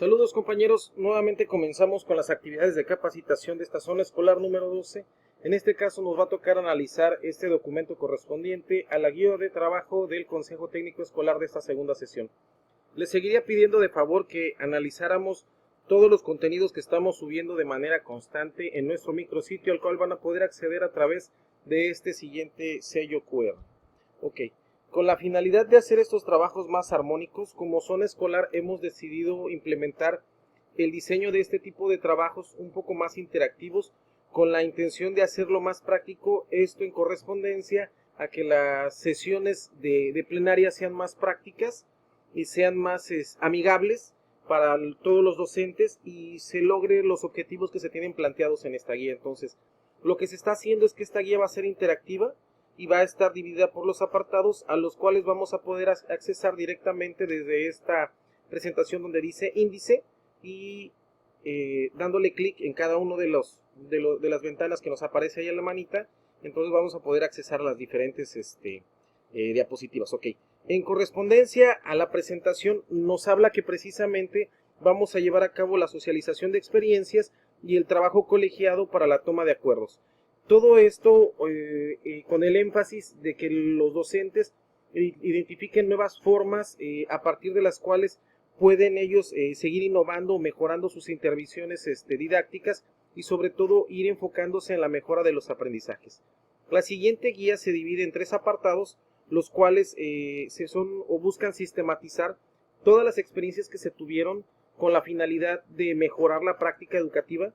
Saludos compañeros, nuevamente comenzamos con las actividades de capacitación de esta zona escolar número 12. En este caso nos va a tocar analizar este documento correspondiente a la guía de trabajo del Consejo Técnico Escolar de esta segunda sesión. Les seguiría pidiendo de favor que analizáramos todos los contenidos que estamos subiendo de manera constante en nuestro micrositio, al cual van a poder acceder a través de este siguiente sello QR. Ok. Con la finalidad de hacer estos trabajos más armónicos, como zona escolar hemos decidido implementar el diseño de este tipo de trabajos un poco más interactivos, con la intención de hacerlo más práctico, esto en correspondencia a que las sesiones de plenaria sean más prácticas y sean más amigables para todos los docentes y se logre los objetivos que se tienen planteados en esta guía. Entonces, lo que se está haciendo es que esta guía va a ser interactiva y va a estar dividida por los apartados a los cuales vamos a poder accesar directamente desde esta presentación donde dice índice y dándole clic en cada uno de las ventanas que nos aparece ahí en la manita, entonces vamos a poder accesar las diferentes diapositivas. Ok. En correspondencia a la presentación nos habla que precisamente vamos a llevar a cabo la socialización de experiencias y el trabajo colegiado para la toma de acuerdos. Todo esto con el énfasis de que los docentes identifiquen nuevas formas a partir de las cuales pueden ellos seguir innovando o mejorando sus intervenciones didácticas y sobre todo ir enfocándose en la mejora de los aprendizajes. La siguiente guía se divide en 3 apartados, los cuales buscan sistematizar todas las experiencias que se tuvieron con la finalidad de mejorar la práctica educativa.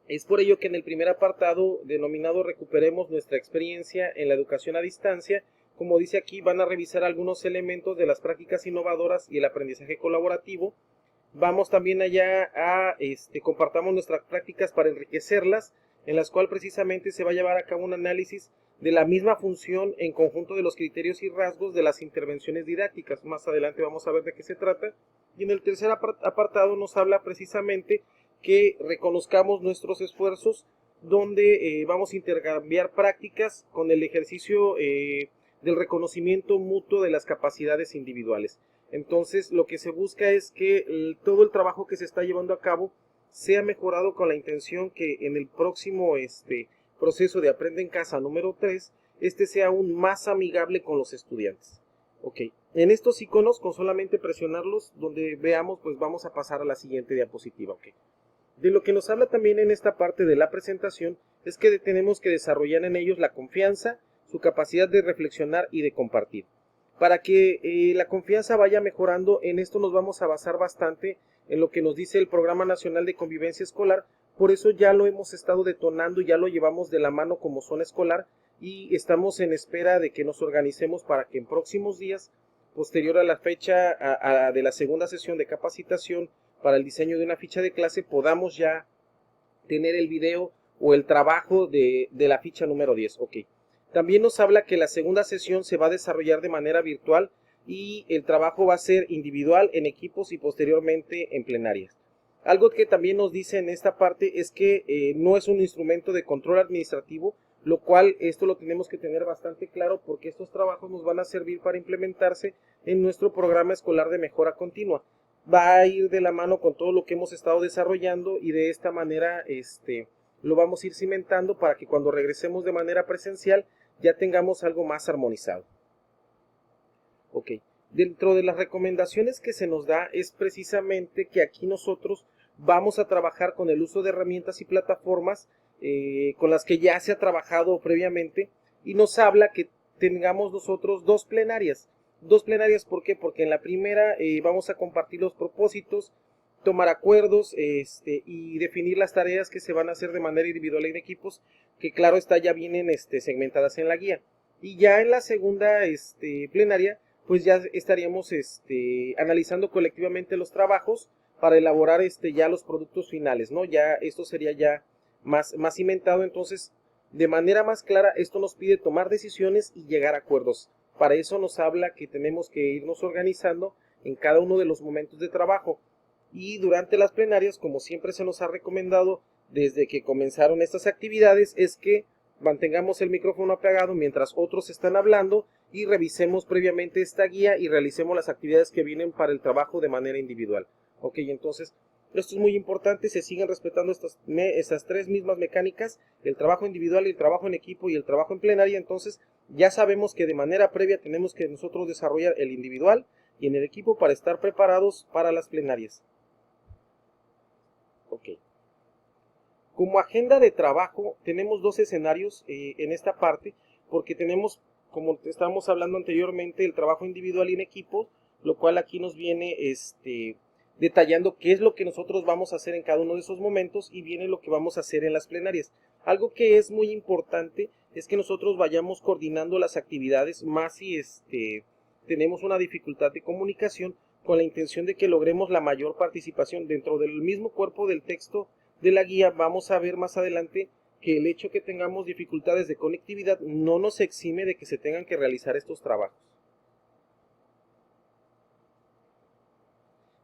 Es por ello que en el primer apartado, denominado Recuperemos nuestra experiencia en la educación a distancia, como dice aquí, van a revisar algunos elementos de las prácticas innovadoras y el aprendizaje colaborativo. Vamos también allá a compartamos nuestras prácticas para enriquecerlas, en las cuales precisamente se va a llevar a cabo un análisis de la misma función en conjunto de los criterios y rasgos de las intervenciones didácticas. Más adelante vamos a ver de qué se trata. Y en el tercer apartado nos habla precisamente que reconozcamos nuestros esfuerzos, donde vamos a intercambiar prácticas con el ejercicio del reconocimiento mutuo de las capacidades individuales. Entonces, lo que se busca es que todo el trabajo que se está llevando a cabo sea mejorado con la intención que en el próximo proceso de Aprende en Casa número 3, sea aún más amigable con los estudiantes. Ok, en estos iconos, con solamente presionarlos, donde veamos, pues vamos a pasar a la siguiente diapositiva. Ok. De lo que nos habla también en esta parte de la presentación es que tenemos que desarrollar en ellos la confianza, su capacidad de reflexionar y de compartir. Para que la confianza vaya mejorando, en esto nos vamos a basar bastante en lo que nos dice el Programa Nacional de Convivencia Escolar. Por eso ya lo hemos estado detonando, ya lo llevamos de la mano como zona escolar y estamos en espera de que nos organicemos para que en próximos días, posterior a la fecha de la segunda sesión de capacitación para el diseño de una ficha de clase, podamos ya tener el video o el trabajo de la ficha número 10. Ok. También nos habla que la segunda sesión se va a desarrollar de manera virtual y el trabajo va a ser individual, en equipos y posteriormente en plenarias. Algo que también nos dice en esta parte es que no es un instrumento de control administrativo, lo cual esto lo tenemos que tener bastante claro porque estos trabajos nos van a servir para implementarse en nuestro programa escolar de mejora continua. Va a ir de la mano con todo lo que hemos estado desarrollando y de esta manera lo vamos a ir cimentando para que cuando regresemos de manera presencial ya tengamos algo más armonizado. Ok, dentro de las recomendaciones que se nos da es precisamente que aquí nosotros vamos a trabajar con el uso de herramientas y plataformas con las que ya se ha trabajado previamente y nos habla que tengamos nosotros 2 plenarias. 2 plenarias, ¿por qué? Porque en la primera vamos a compartir los propósitos, tomar acuerdos y definir las tareas que se van a hacer de manera individual en equipos, que claro está ya vienen segmentadas en la guía. Y ya en la segunda plenaria, pues ya estaríamos analizando colectivamente los trabajos para elaborar ya los productos finales, ¿no? Ya esto sería ya más cimentado, entonces de manera más clara esto nos pide tomar decisiones y llegar a acuerdos. Para eso nos habla que tenemos que irnos organizando en cada uno de los momentos de trabajo. Y durante las plenarias, como siempre se nos ha recomendado desde que comenzaron estas actividades, es que mantengamos el micrófono apagado mientras otros están hablando y revisemos previamente esta guía y realicemos las actividades que vienen para el trabajo de manera individual. Ok, entonces esto es muy importante, se siguen respetando estas tres mismas mecánicas, el trabajo individual, el trabajo en equipo y el trabajo en plenaria. Entonces ya sabemos que de manera previa tenemos que nosotros desarrollar el individual y en el equipo para estar preparados para las plenarias. Ok. Como agenda de trabajo tenemos dos escenarios en esta parte, porque tenemos, como estábamos hablando anteriormente, el trabajo individual y en equipo, lo cual aquí nos viene detallando qué es lo que nosotros vamos a hacer en cada uno de esos momentos y viene lo que vamos a hacer en las plenarias. Algo que es muy importante es que nosotros vayamos coordinando las actividades, más si tenemos una dificultad de comunicación, con la intención de que logremos la mayor participación dentro del mismo cuerpo del texto de la guía. Vamos a ver más adelante que el hecho que tengamos dificultades de conectividad no nos exime de que se tengan que realizar estos trabajos.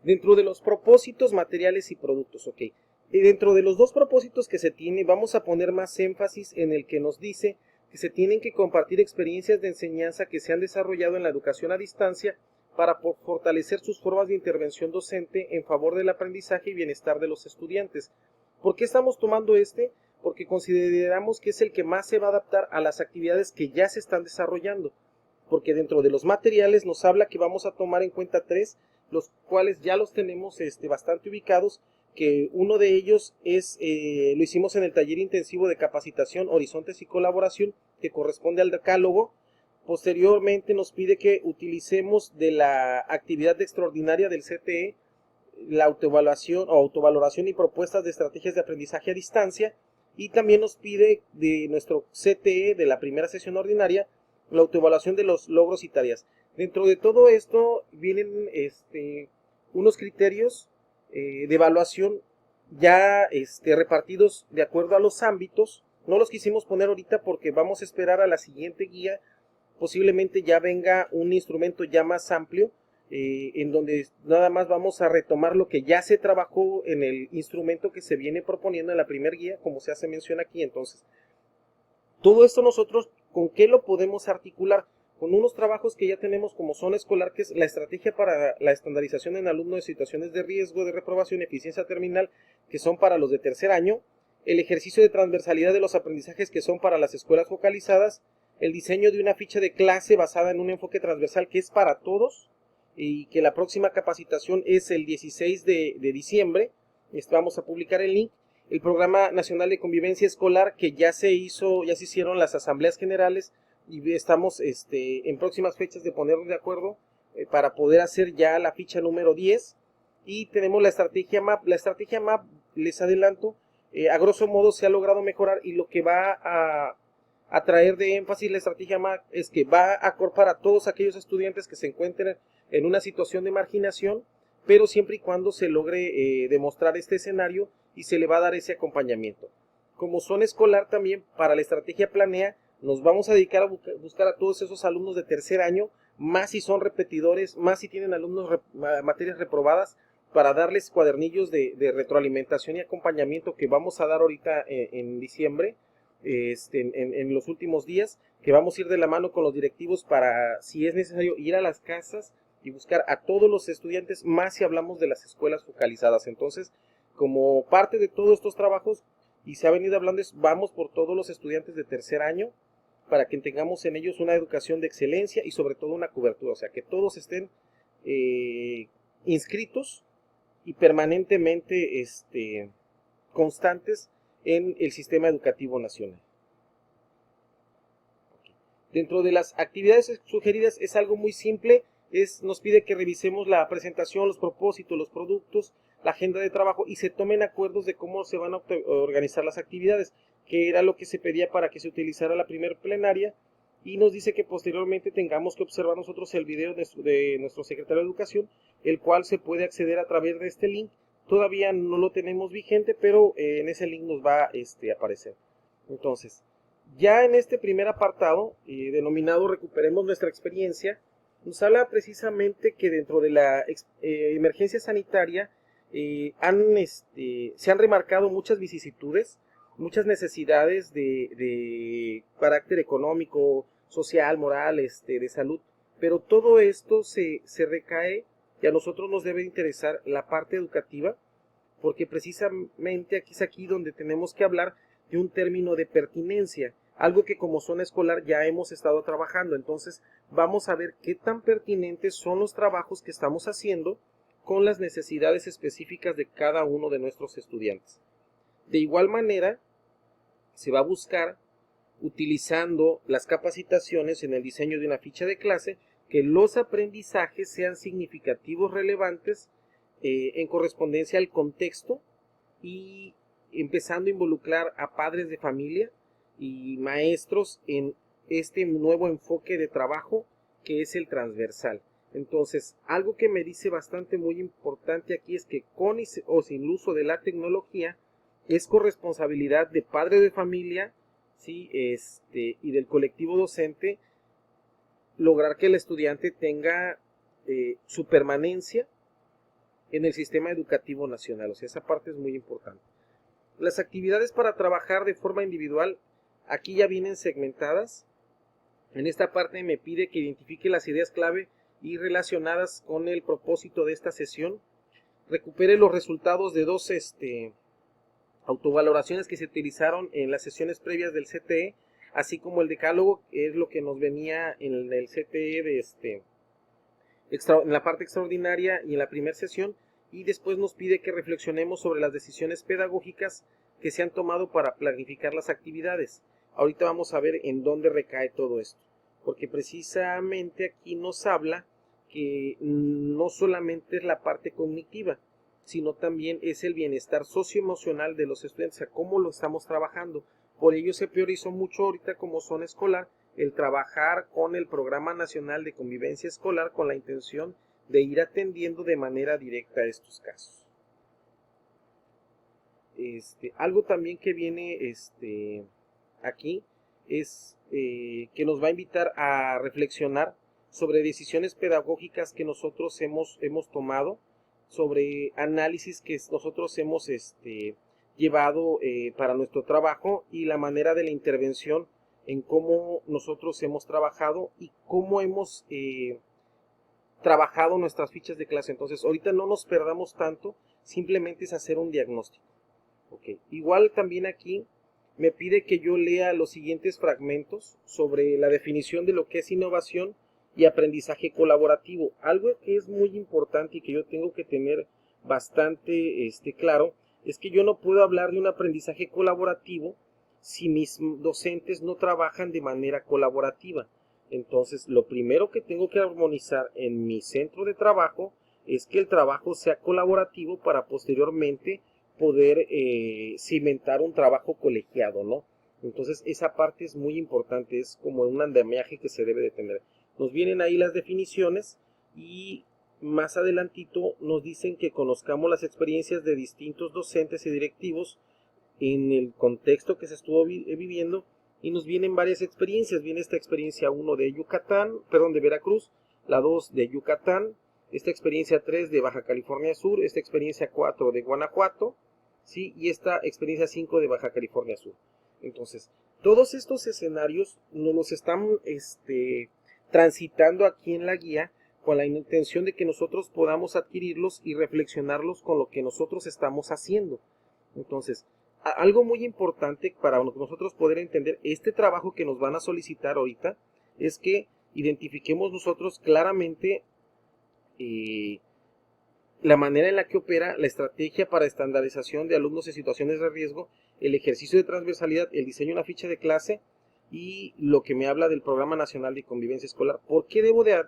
Dentro de los propósitos, materiales y productos, ok. Y dentro de los dos propósitos que se tiene, vamos a poner más énfasis en el que nos dice que se tienen que compartir experiencias de enseñanza que se han desarrollado en la educación a distancia para fortalecer sus formas de intervención docente en favor del aprendizaje y bienestar de los estudiantes. ¿Por qué estamos tomando este? Porque consideramos que es el que más se va a adaptar a las actividades que ya se están desarrollando. Porque dentro de los materiales nos habla que vamos a tomar en cuenta tres, los cuales ya los tenemos bastante ubicados, que uno de ellos lo hicimos en el taller intensivo de capacitación, horizontes y colaboración, que corresponde al decálogo. Posteriormente nos pide que utilicemos de la actividad extraordinaria del CTE, la autoevaluación o autovaloración y propuestas de estrategias de aprendizaje a distancia, y también nos pide de nuestro CTE de la primera sesión ordinaria la autoevaluación de los logros y tareas. Dentro de todo esto vienen unos criterios de evaluación ya repartidos de acuerdo a los ámbitos. No los quisimos poner ahorita porque vamos a esperar a la siguiente guía. Posiblemente ya venga un instrumento ya más amplio, en donde nada más vamos a retomar lo que ya se trabajó en el instrumento que se viene proponiendo en la primera guía, como se hace mención aquí. Entonces, todo esto nosotros, ¿con qué lo podemos articular? Con unos trabajos que ya tenemos como zona escolar, que es la estrategia para la estandarización en alumnos de situaciones de riesgo de reprobación, eficiencia terminal, que son para los de tercer año, el ejercicio de transversalidad de los aprendizajes, que son para las escuelas focalizadas, el diseño de una ficha de clase basada en un enfoque transversal que es para todos, y que la próxima capacitación es el 16 de diciembre. Vamos a publicar el link. El Programa Nacional de Convivencia Escolar, que ya se hicieron las asambleas generales y estamos en próximas fechas de ponernos de acuerdo para poder hacer ya la ficha número 10. Y tenemos la estrategia MAP. La estrategia MAP, les adelanto, a grosso modo se ha logrado mejorar, y lo que va a traer de énfasis la estrategia MAP es que va a acorpar a todos aquellos estudiantes que se encuentren en una situación de marginación, pero siempre y cuando se logre demostrar este escenario y se le va a dar ese acompañamiento. Como zona escolar también, para la estrategia Planea, nos vamos a dedicar a buscar a todos esos alumnos de tercer año, más si son repetidores, más si tienen alumnos materias reprobadas, para darles cuadernillos de retroalimentación y acompañamiento que vamos a dar ahorita en diciembre, en los últimos días, que vamos a ir de la mano con los directivos para, si es necesario, ir a las casas y buscar a todos los estudiantes, más si hablamos de las escuelas focalizadas. Entonces, como parte de todos estos trabajos, y se ha venido hablando, vamos por todos los estudiantes de tercer año, para que tengamos en ellos una educación de excelencia y sobre todo una cobertura, o sea, que todos estén inscritos y permanentemente constantes en el sistema educativo nacional. Dentro de las actividades sugeridas es algo muy simple, nos pide que revisemos la presentación, los propósitos, los productos, la agenda de trabajo, y se tomen acuerdos de cómo se van a organizar las actividades, que era lo que se pedía para que se utilizara la primer plenaria. Y nos dice que posteriormente tengamos que observar nosotros el video de nuestro secretario de Educación, el cual se puede acceder a través de este link. Todavía no lo tenemos vigente, pero en ese link nos va a aparecer. Entonces, ya en este primer apartado, denominado Recuperemos nuestra experiencia, nos habla precisamente que dentro de la emergencia sanitaria se han remarcado muchas vicisitudes, muchas necesidades de carácter económico, social, moral, de salud, pero todo esto se recae y a nosotros nos debe interesar la parte educativa, porque precisamente aquí es aquí donde tenemos que hablar de un término de pertinencia, algo que como zona escolar ya hemos estado trabajando. Entonces vamos a ver qué tan pertinentes son los trabajos que estamos haciendo con las necesidades específicas de cada uno de nuestros estudiantes. De igual manera, se va a buscar, utilizando las capacitaciones en el diseño de una ficha de clase, que los aprendizajes sean significativos, relevantes, en correspondencia al contexto, y empezando a involucrar a padres de familia y maestros en este nuevo enfoque de trabajo que es el transversal. Entonces, algo que me dice bastante muy importante aquí es que con o sin el uso de la tecnología es corresponsabilidad de padres de familia, ¿sí? Y del colectivo docente lograr que el estudiante tenga su permanencia en el sistema educativo nacional. O sea, esa parte es muy importante. Las actividades para trabajar de forma individual aquí ya vienen segmentadas. En esta parte me pide que identifique las ideas clave y relacionadas con el propósito de esta sesión. Recupere los resultados de dos autovaloraciones que se utilizaron en las sesiones previas del CTE, así como el decálogo, que es lo que nos venía en el CTE de en la parte extraordinaria y en la primera sesión, y después nos pide que reflexionemos sobre las decisiones pedagógicas que se han tomado para planificar las actividades. Ahorita vamos a ver en dónde recae todo esto, porque precisamente aquí nos habla que no solamente es la parte cognitiva, sino también es el bienestar socioemocional de los estudiantes, o sea, cómo lo estamos trabajando. Por ello se priorizó mucho ahorita como zona escolar el trabajar con el Programa Nacional de Convivencia Escolar con la intención de ir atendiendo de manera directa a estos casos. Algo también que viene aquí es que nos va a invitar a reflexionar sobre decisiones pedagógicas que nosotros hemos tomado, sobre análisis que nosotros hemos llevado para nuestro trabajo y la manera de la intervención en cómo nosotros hemos trabajado y cómo hemos trabajado nuestras fichas de clase. Entonces, ahorita no nos perdamos tanto, simplemente es hacer un diagnóstico. Okay. Igual también aquí me pide que yo lea los siguientes fragmentos sobre la definición de lo que es innovación y aprendizaje colaborativo. Algo que es muy importante y que yo tengo que tener bastante claro es que yo no puedo hablar de un aprendizaje colaborativo si mis docentes no trabajan de manera colaborativa. Entonces, lo primero que tengo que armonizar en mi centro de trabajo es que el trabajo sea colaborativo para posteriormente poder cimentar un trabajo colegiado, ¿no? Entonces, esa parte es muy importante, es como un andamiaje que se debe de tener. Nos vienen ahí las definiciones y más adelantito nos dicen que conozcamos las experiencias de distintos docentes y directivos en el contexto que se estuvo viviendo, y nos vienen varias experiencias. Viene esta experiencia 1 de de Veracruz, la 2 de Yucatán, esta experiencia 3 de Baja California Sur, esta experiencia 4 de Guanajuato, ¿sí? Y esta experiencia 5 de Baja California Sur. Entonces, todos estos escenarios nos los están transitando aquí en la guía con la intención de que nosotros podamos adquirirlos y reflexionarlos con lo que nosotros estamos haciendo. Entonces, algo muy importante para nosotros poder entender este trabajo que nos van a solicitar ahorita es que identifiquemos nosotros claramente la manera en la que opera la estrategia para estandarización de alumnos en situaciones de riesgo, el ejercicio de transversalidad, el diseño de una ficha de clase y lo que me habla del Programa Nacional de Convivencia Escolar. ¿Por qué debo de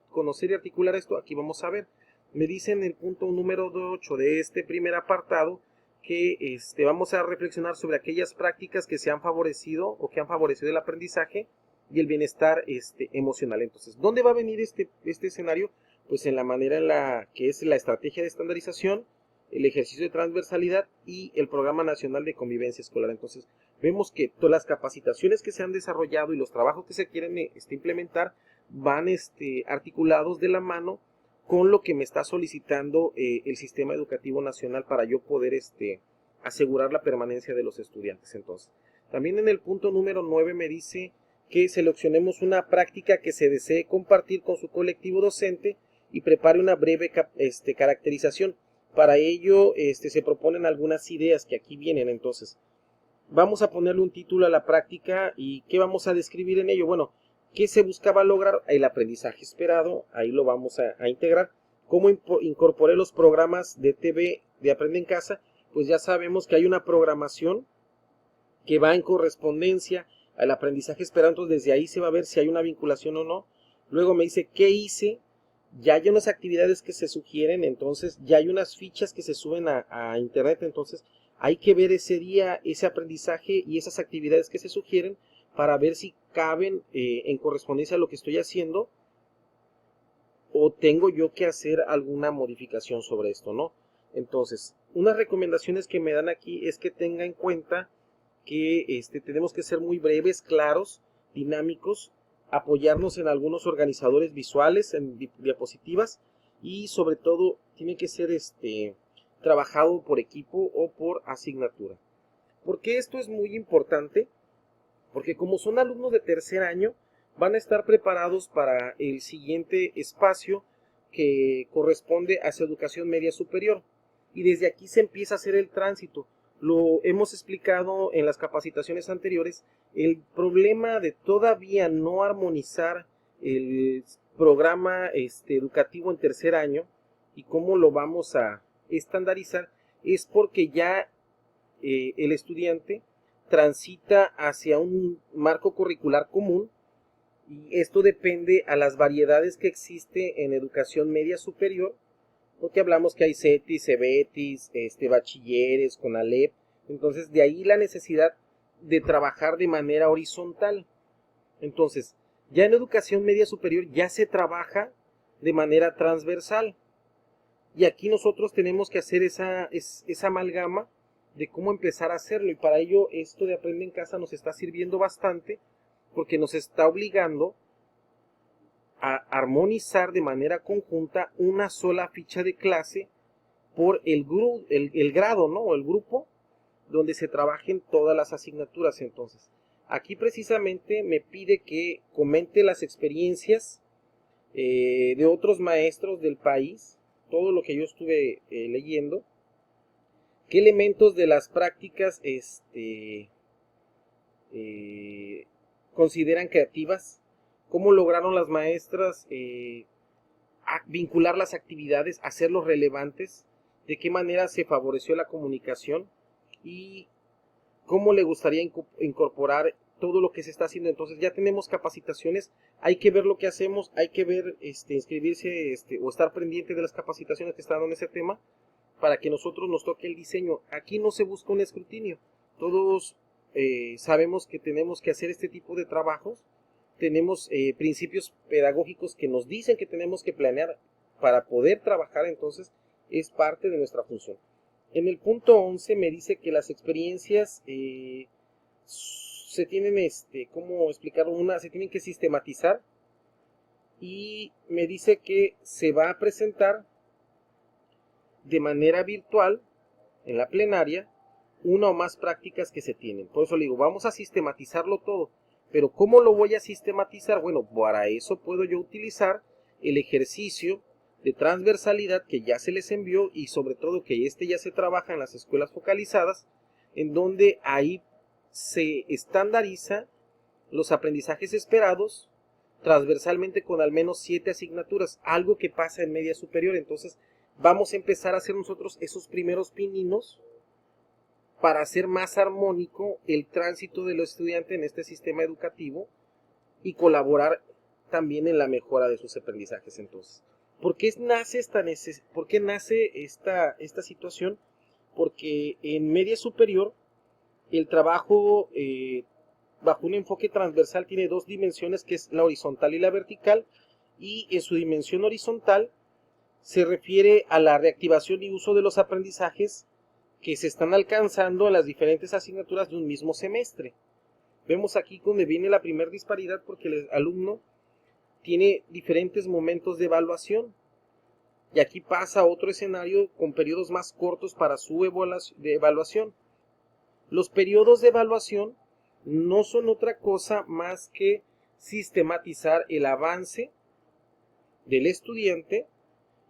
conocer y articular esto? Aquí vamos a ver. Me dice en el punto número 8 de este primer apartado que vamos a reflexionar sobre aquellas prácticas que se han favorecido o que han favorecido el aprendizaje y el bienestar emocional. Entonces, ¿dónde va a venir este escenario? Pues en la manera en la que es la estrategia de estandarización, el ejercicio de transversalidad y el Programa Nacional de Convivencia Escolar. Entonces, vemos que todas las capacitaciones que se han desarrollado y los trabajos que se quieren implementar van articulados de la mano con lo que me está solicitando el Sistema Educativo Nacional para yo poder asegurar la permanencia de los estudiantes. Entonces, también en el punto número 9 me dice que seleccionemos una práctica que se desee compartir con su colectivo docente y prepare una breve caracterización. Para ello se proponen algunas ideas que aquí vienen. Entonces vamos a ponerle un título a la práctica y ¿qué vamos a describir en ello? Bueno, ¿qué se buscaba lograr? El aprendizaje esperado, ahí lo vamos a integrar. ¿Cómo incorporé los programas de TV de Aprende en Casa? Pues ya sabemos que hay una programación que va en correspondencia al aprendizaje esperado, entonces desde ahí se va a ver si hay una vinculación o no. Luego me dice qué hice, ya hay unas actividades que se sugieren, entonces ya hay unas fichas que se suben a internet, entonces hay que ver ese día, ese aprendizaje y esas actividades que se sugieren para ver si caben en correspondencia a lo que estoy haciendo o tengo yo que hacer alguna modificación sobre esto, ¿no? Entonces, unas recomendaciones que me dan aquí es que tenga en cuenta que tenemos que ser muy breves, claros, dinámicos, apoyarnos en algunos organizadores visuales, en diapositivas y sobre todo tiene que ser trabajado por equipo o por asignatura. ¿Por qué esto es muy importante? Porque como son alumnos de tercer año, van a estar preparados para el siguiente espacio que corresponde a su educación media superior. Y desde aquí se empieza a hacer el tránsito. Lo hemos explicado en las capacitaciones anteriores, el problema de todavía no armonizar el programa educativo en tercer año y cómo lo vamos a estandarizar es porque ya el estudiante transita hacia un marco curricular común y esto depende a las variedades que existe en educación media superior, porque hablamos que hay CETIS, CEBETIS, bachilleres, CONALEP, entonces de ahí la necesidad de trabajar de manera horizontal. Entonces, ya en educación media superior ya se trabaja de manera transversal y aquí nosotros tenemos que hacer esa amalgama de cómo empezar a hacerlo y para ello esto de Aprende en Casa nos está sirviendo bastante porque nos está obligando a armonizar de manera conjunta una sola ficha de clase por el grado, ¿no? O el grupo donde se trabajen todas las asignaturas. Entonces, aquí precisamente me pide que comente las experiencias de otros maestros del país, todo lo que yo estuve leyendo, qué elementos de las prácticas consideran creativas, cómo lograron las maestras vincular las actividades, hacerlos relevantes, de qué manera se favoreció la comunicación y cómo le gustaría incorporar todo lo que se está haciendo. Entonces ya tenemos capacitaciones, hay que ver lo que hacemos, hay que ver, inscribirse o estar pendiente de las capacitaciones que están dando en ese tema para que nosotros nos toque el diseño. Aquí no se busca un escrutinio, todos sabemos que tenemos que hacer este tipo de trabajos, tenemos principios pedagógicos que nos dicen que tenemos que planear para poder trabajar, entonces es parte de nuestra función. En el punto 11 me dice que las experiencias se tienen, ¿cómo explicarlo? Se tienen que sistematizar y me dice que se va a presentar de manera virtual en la plenaria una o más prácticas que se tienen. Por eso le digo, vamos a sistematizarlo todo. Pero ¿cómo lo voy a sistematizar? Bueno, para eso puedo yo utilizar el ejercicio de transversalidad que ya se les envió y sobre todo que ya se trabaja en las escuelas focalizadas, en donde ahí se estandariza los aprendizajes esperados transversalmente con al menos 7 asignaturas, algo que pasa en media superior. Entonces vamos a empezar a hacer nosotros esos primeros pininos para hacer más armónico el tránsito de los estudiantes en este sistema educativo y colaborar también en la mejora de sus aprendizajes. Entonces, ¿por qué nace esta situación? Porque en media superior el trabajo bajo un enfoque transversal tiene dos dimensiones, que es la horizontal y la vertical, y en su dimensión horizontal se refiere a la reactivación y uso de los aprendizajes que se están alcanzando en las diferentes asignaturas de un mismo semestre. Vemos aquí donde viene la primera disparidad porque el alumno tiene diferentes momentos de evaluación y aquí pasa a otro escenario con periodos más cortos para su evaluación. Los periodos de evaluación no son otra cosa más que sistematizar el avance del estudiante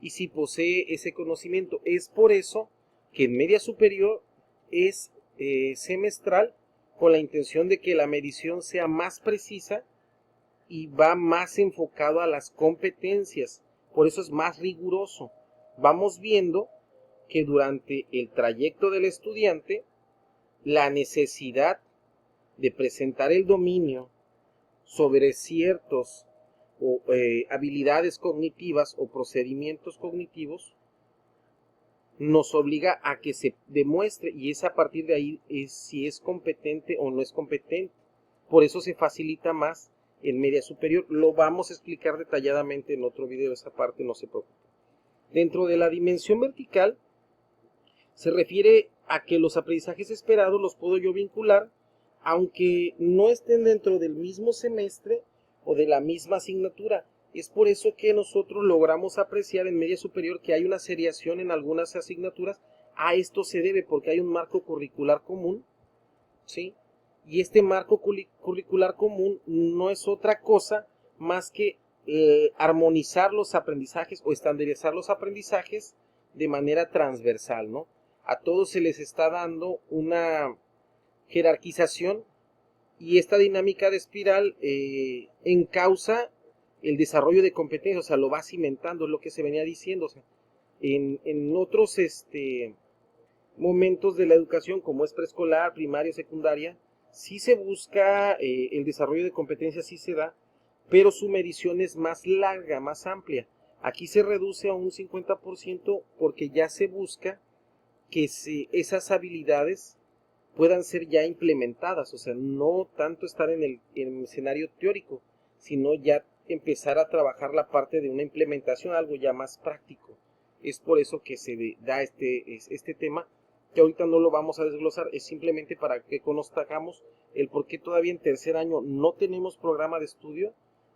y si posee ese conocimiento. Es por eso que en media superior es semestral, con la intención de que la medición sea más precisa y va más enfocado a las competencias. Por eso es más riguroso. Vamos viendo que durante el trayecto del estudiante, la necesidad de presentar el dominio sobre ciertos habilidades cognitivas o procedimientos cognitivos nos obliga a que se demuestre, y es a partir de ahí si es competente o no es competente. Por eso se facilita más en media superior. Lo vamos a explicar detalladamente en otro video, esa parte no se preocupe. Dentro de la dimensión vertical se refiere a que los aprendizajes esperados los puedo yo vincular aunque no estén dentro del mismo semestre o de la misma asignatura. Es por eso que nosotros logramos apreciar en media superior que hay una seriación en algunas asignaturas. A esto se debe porque hay un marco curricular común, ¿sí? Y este marco curricular común no es otra cosa más que armonizar los aprendizajes o estandarizar los aprendizajes de manera transversal, ¿no? A todos se les está dando una jerarquización y esta dinámica de espiral encausa el desarrollo de competencias, o sea, lo va cimentando, es lo que se venía diciendo. O sea, en otros momentos de la educación, como es preescolar, primaria, secundaria, sí se busca el desarrollo de competencias, sí se da, pero su medición es más larga, más amplia. Aquí se reduce a un 50% porque ya se busca que esas habilidades puedan ser ya implementadas, o sea, no tanto estar en el escenario teórico, sino ya empezar a trabajar la parte de una implementación, algo ya más práctico. Es por eso que se da este tema, que ahorita no lo vamos a desglosar, es simplemente para que conozcamos el por qué todavía en tercer año no tenemos programa de estudio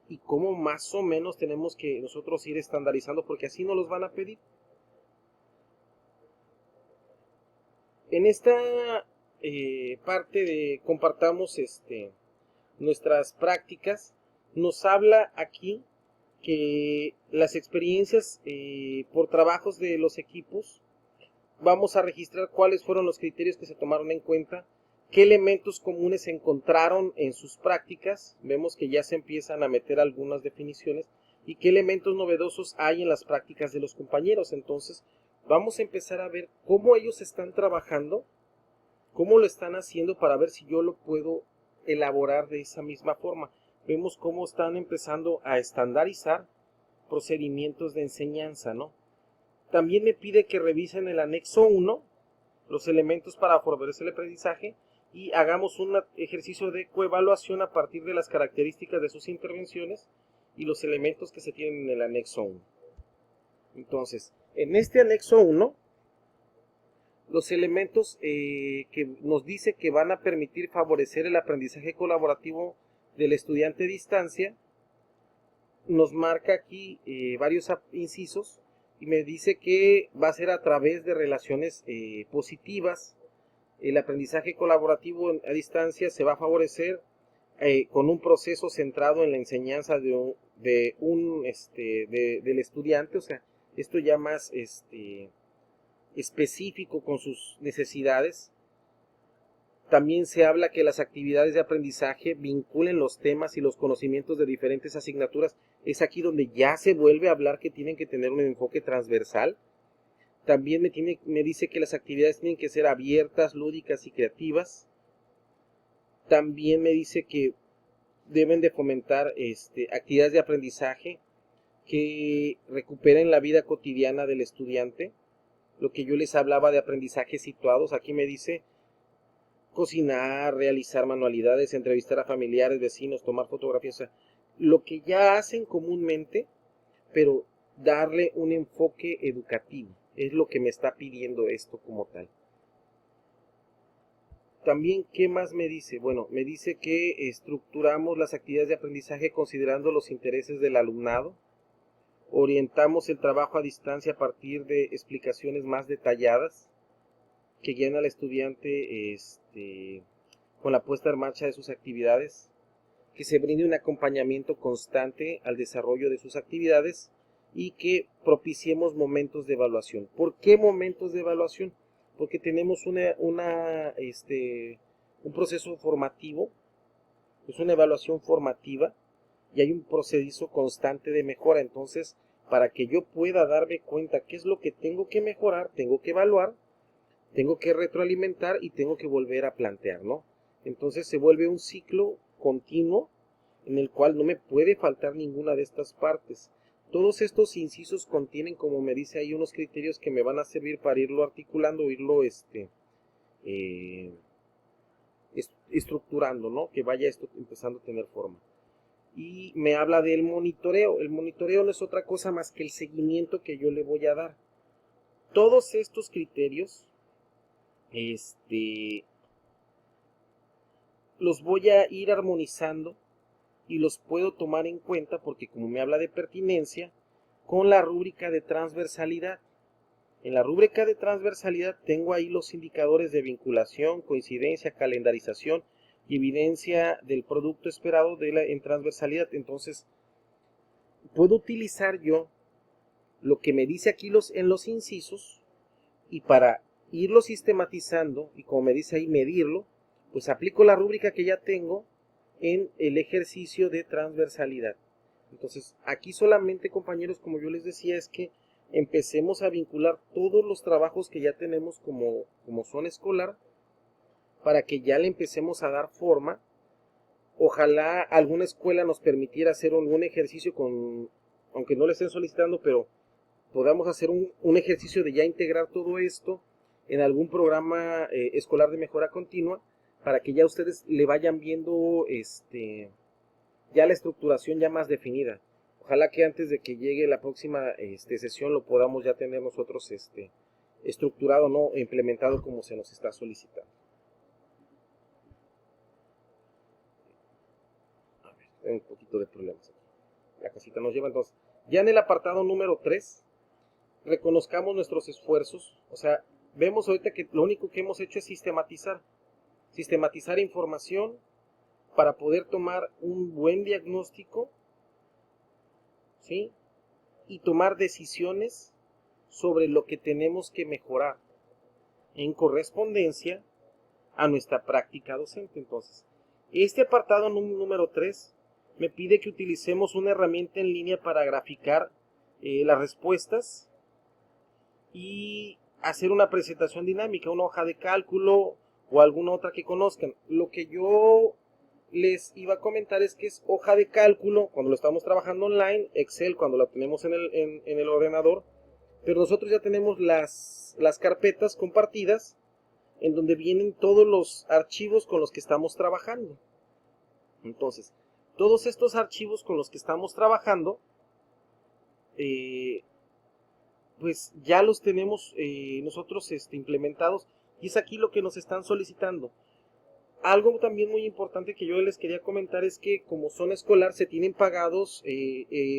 y cómo más o menos tenemos que nosotros ir estandarizando, porque así nos los van a pedir. En esta parte de compartamos nuestras prácticas, nos habla aquí que las experiencias por trabajos de los equipos, vamos a registrar cuáles fueron los criterios que se tomaron en cuenta, qué elementos comunes se encontraron en sus prácticas, vemos que ya se empiezan a meter algunas definiciones, y qué elementos novedosos hay en las prácticas de los compañeros. Entonces vamos a empezar a ver cómo ellos están trabajando, cómo lo están haciendo para ver si yo lo puedo elaborar de esa misma forma. Vemos cómo están empezando a estandarizar procedimientos de enseñanza, ¿no? También me pide que revisen el anexo 1, los elementos para favorecer el aprendizaje, y hagamos un ejercicio de coevaluación a partir de las características de sus intervenciones y los elementos que se tienen en el anexo 1. Entonces, en este anexo 1, los elementos que nos dice que van a permitir favorecer el aprendizaje colaborativo del estudiante a distancia, nos marca aquí varios incisos y me dice que va a ser a través de relaciones positivas. El aprendizaje colaborativo a distancia se va a favorecer con un proceso centrado en la enseñanza del estudiante, o sea, esto ya más específico con sus necesidades. También se habla que las actividades de aprendizaje vinculen los temas y los conocimientos de diferentes asignaturas. Es aquí donde ya se vuelve a hablar que tienen que tener un enfoque transversal. También me dice que las actividades tienen que ser abiertas, lúdicas y creativas. También me dice que deben de fomentar actividades de aprendizaje que recuperen la vida cotidiana del estudiante. Lo que yo les hablaba de aprendizajes situados, aquí me dice cocinar, realizar manualidades, entrevistar a familiares, vecinos, tomar fotografías, o sea, lo que ya hacen comúnmente, pero darle un enfoque educativo, es lo que me está pidiendo esto como tal. También, ¿qué más me dice? Bueno, me dice que estructuramos las actividades de aprendizaje considerando los intereses del alumnado, orientamos el trabajo a distancia a partir de explicaciones más detalladas, que guían al estudiante con la puesta en marcha de sus actividades, que se brinde un acompañamiento constante al desarrollo de sus actividades y que propiciemos momentos de evaluación. ¿Por qué momentos de evaluación? Porque tenemos un proceso formativo, es una evaluación formativa y hay un proceso constante de mejora. Entonces, para que yo pueda darme cuenta qué es lo que tengo que mejorar, tengo que evaluar, tengo que retroalimentar y tengo que volver a plantear, ¿no? Entonces se vuelve un ciclo continuo en el cual no me puede faltar ninguna de estas partes. Todos estos incisos contienen, como me dice ahí, unos criterios que me van a servir para irlo articulando, irlo estructurando, ¿no? Que vaya esto empezando a tener forma. Y me habla del monitoreo. El monitoreo no es otra cosa más que el seguimiento que yo le voy a dar. Todos estos criterios, los voy a ir armonizando y los puedo tomar en cuenta porque como me habla de pertinencia, con la rúbrica de transversalidad. En la rúbrica de transversalidad tengo ahí los indicadores de vinculación, coincidencia, calendarización y evidencia del producto esperado en transversalidad. Entonces, puedo utilizar yo lo que me dice aquí en los incisos y para irlo sistematizando y como me dice ahí medirlo, pues aplico la rúbrica que ya tengo en el ejercicio de transversalidad. Entonces, aquí solamente, compañeros, como yo les decía, es que empecemos a vincular todos los trabajos que ya tenemos como zona escolar para que ya le empecemos a dar forma. Ojalá alguna escuela nos permitiera hacer algún ejercicio aunque no le estén solicitando, pero podamos hacer un ejercicio de ya integrar todo esto en algún programa escolar de mejora continua para que ya ustedes le vayan viendo ya la estructuración ya más definida. Ojalá que antes de que llegue la próxima sesión lo podamos ya tener nosotros estructurado, no implementado como se nos está solicitando. A ver, tengo un poquito de problemas aquí. La casita nos lleva entonces. Ya en el apartado número 3, reconozcamos nuestros esfuerzos. O sea, vemos ahorita que lo único que hemos hecho es sistematizar información para poder tomar un buen diagnóstico, ¿sí? Y tomar decisiones sobre lo que tenemos que mejorar en correspondencia a nuestra práctica docente. Entonces, este apartado número 3 me pide que utilicemos una herramienta en línea para graficar las respuestas y hacer una presentación dinámica, una hoja de cálculo o alguna otra que conozcan. Lo que yo les iba a comentar es que es hoja de cálculo cuando lo estamos trabajando online, Excel cuando lo tenemos en el ordenador, pero nosotros ya tenemos las carpetas compartidas en donde vienen todos los archivos con los que estamos trabajando. Entonces, todos estos archivos con los que estamos trabajando, pues ya los tenemos nosotros implementados y es aquí lo que nos están solicitando. Algo también muy importante que yo les quería comentar es que como zona escolar se tienen pagados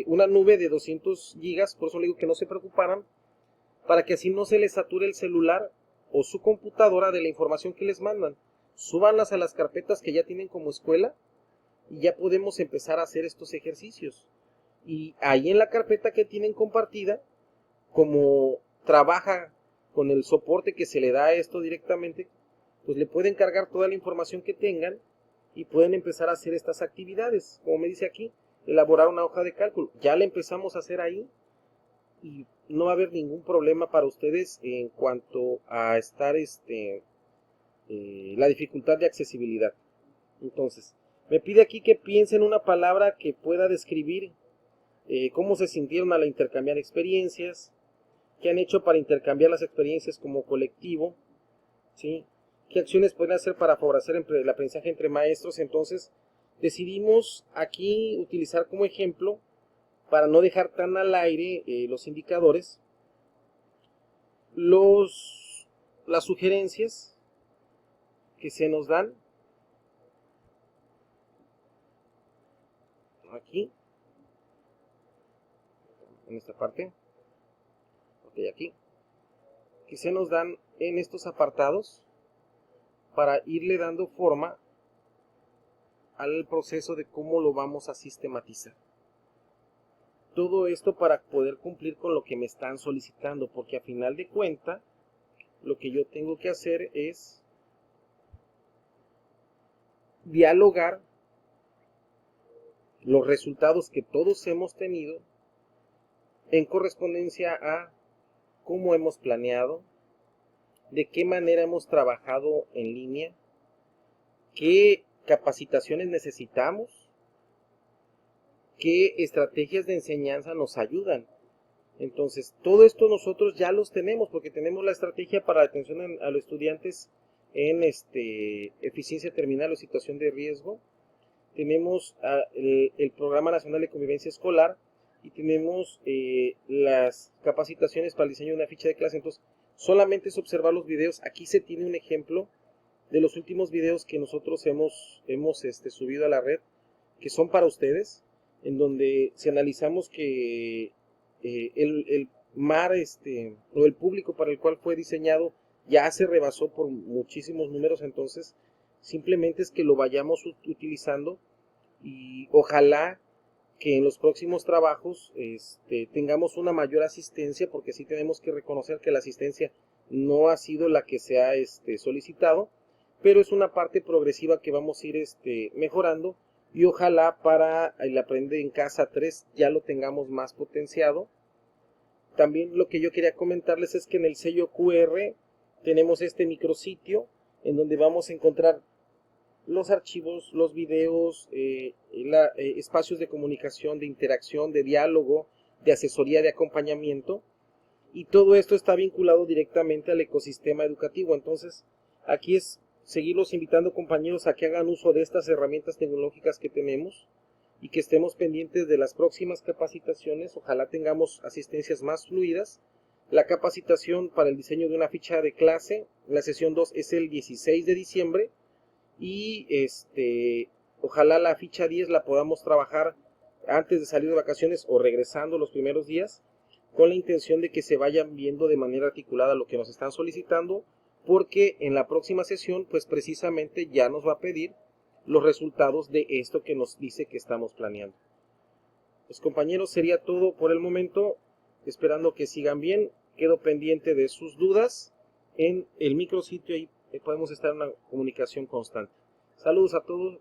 una nube de 200 gigas, por eso le digo que no se preocuparan, para que así no se les sature el celular o su computadora de la información que les mandan. Súbanlas a las carpetas que ya tienen como escuela y ya podemos empezar a hacer estos ejercicios. Y ahí en la carpeta que tienen compartida, como trabaja con el soporte que se le da a esto directamente, pues le pueden cargar toda la información que tengan y pueden empezar a hacer estas actividades. Como me dice aquí, elaborar una hoja de cálculo. Ya la empezamos a hacer ahí y no va a haber ningún problema para ustedes en cuanto a estar la dificultad de accesibilidad. Entonces, me pide aquí que piensen una palabra que pueda describir cómo se sintieron al intercambiar experiencias, qué han hecho para intercambiar las experiencias como colectivo, ¿sí? ¿Qué acciones pueden hacer para favorecer el aprendizaje entre maestros? Entonces, decidimos aquí utilizar como ejemplo, para no dejar tan al aire los indicadores, las sugerencias que se nos dan aquí, en esta parte, ok, aquí, que se nos dan en estos apartados para irle dando forma al proceso de cómo lo vamos a sistematizar. todo esto para poder cumplir con lo que me están solicitando, porque a final de cuentas lo que yo tengo que hacer es dialogar los resultados que todos hemos tenido en correspondencia a cómo hemos planeado, de qué manera hemos trabajado en línea, qué capacitaciones necesitamos, qué estrategias de enseñanza nos ayudan. Entonces, todo esto nosotros ya los tenemos, porque tenemos la estrategia para la atención a los estudiantes en eficiencia terminal o situación de riesgo. Tenemos el Programa Nacional de Convivencia Escolar y tenemos las capacitaciones para el diseño de una ficha de clase. Entonces, solamente es observar los videos. Aquí se tiene un ejemplo de los últimos videos que nosotros hemos subido a la red, que son para ustedes, en donde si analizamos que el mar o el público para el cual fue diseñado ya se rebasó por muchísimos números. Entonces simplemente es que lo vayamos utilizando y ojalá que en los próximos trabajos tengamos una mayor asistencia, porque sí tenemos que reconocer que la asistencia no ha sido la que se ha solicitado, pero es una parte progresiva que vamos a ir mejorando, y ojalá para el Aprende en Casa 3 ya lo tengamos más potenciado. También lo que yo quería comentarles es que en el sello QR tenemos este micrositio en donde vamos a encontrar los archivos, los videos, espacios de comunicación, de interacción, de diálogo, de asesoría, de acompañamiento, y todo esto está vinculado directamente al ecosistema educativo. Entonces, aquí es seguirlos invitando, compañeros, a que hagan uso de estas herramientas tecnológicas que tenemos y que estemos pendientes de las próximas capacitaciones. Ojalá tengamos asistencias más fluidas. La capacitación para el diseño de una ficha de clase, la sesión 2 es el 16 de diciembre, y ojalá la ficha 10 la podamos trabajar antes de salir de vacaciones o regresando los primeros días, con la intención de que se vayan viendo de manera articulada lo que nos están solicitando, porque en la próxima sesión pues precisamente ya nos va a pedir los resultados de esto que nos dice que estamos planeando. Pues compañeros, sería todo por el momento, esperando que sigan bien. Quedo pendiente de sus dudas en el micrositio y podemos estar en una comunicación constante. Saludos a todos.